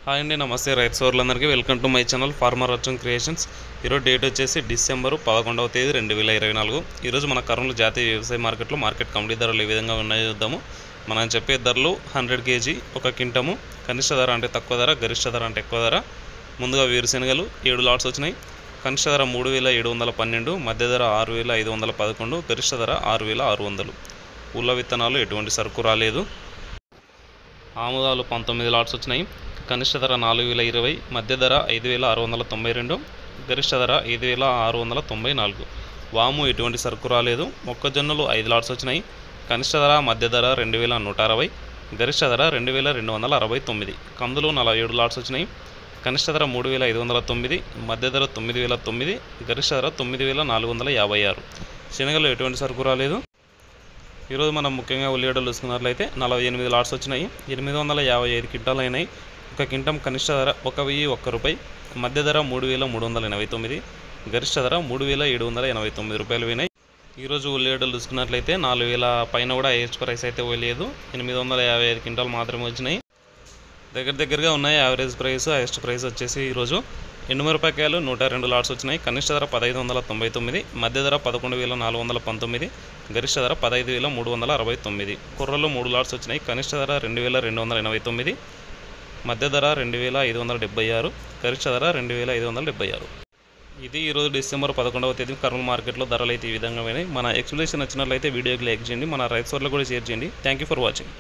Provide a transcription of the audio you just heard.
Hi అండి, నమస్తే రైతు సోదరులందరికీ welcome to my channel farmer Arjun creations. ఈరోజు డేట్ వచ్చేసి డిసెంబర్ 11వ తేదీ 2024. ఈరోజు మన కర్నూలు జాతీయ వ్యవసాయ మార్కెట్లో మార్కెట్ కమిటీ ధరలు ఏ విధంగా ఉన్నాయో చూద్దాము. మనం చెప్పే ధరలు 100 kg ఒక క్వింటము, కనిష్ట ధర అంటే తక్కువ ధర, గరిష్ట ధర అంటే ఎక్కువ ధర. ముందుగా వేరుశెనగలు 7 లాట్స్ వచ్చినాయి. కనిష్ట ధర 3712, మధ్య ధర 6511, గరిష్ట ధర 6600. పూల విత్తనాలు ఎటువంటి సరుకు రాలేదు. ఆముదాలు 19 లాట్స్ వచ్చినాయి. కనిష్ట ధర 4020, మధ్య ధర 5692, గరిష్ట ధర 5694. వాము ఎటువంటి సరుకు రాలేదు. మొక్కజొన్నలు 5 లాట్స్ వచ్చినాయి. కనిష్ట ధర, మధ్య ధర 2160, గరిష్ట ధర 2269. కందులు 47 లాట్స్ వచ్చినాయి. కనిష్ట ధర 3509, మధ్య ధర 9009, గరిష్ట ధర 9456. శనగలు ఎటువంటి సరుకు రాలేదు. ఈరోజు మనం ముఖ్యంగా ఉల్లిగడ్డలు చూసుకున్నట్లయితే 48 లాట్స్ వచ్చినాయి. 855 క్వింటాలు అయినాయి. ఒక క్వింటం కనిష్ట ధర 1001 రూపాయి, మధ్య ధర 3389, గరిష్ట ధర 3789 రూపాయలు పోయినాయి. ఈరోజు ఉల్లిగడ్డలు చూసుకున్నట్లయితే 4000 పైన కూడా హైయెస్ట్ ప్రైస్ అయితే పోలేదు. 855 క్వింటాలు మాత్రమే వచ్చినాయి. దగ్గరగా ఉన్నాయి. యావరేజ్ ప్రైస్, హైయెస్ట్ ప్రైస్ వచ్చేసి ఈరోజు ఎండుమిరపకాయలు 102 లాట్స్ వచ్చినాయి. కనిష్ట ధర 1599, మధ్య ధర 11419, గరిష్ట ధర 15369. కుర్రలు 3 లాట్స్ వచ్చినాయి. కనిష్ట ధర 2289, మధ్య ధర 2576, గరిష్ట ధర 2576. ఇది ఈరోజు డిసెంబర్ 11వ తేదీ కర్నూలు మార్కెట్లో ధరలు అయితే ఈ విధంగా పోయినాయి. మన ఎక్స్ప్లెనేషన్ నచ్చినట్లయితే వీడియోకి లైక్ చేయండి, మన రైతు సోదరులకు కూడా షేర్ చేయండి. Thank you for watching.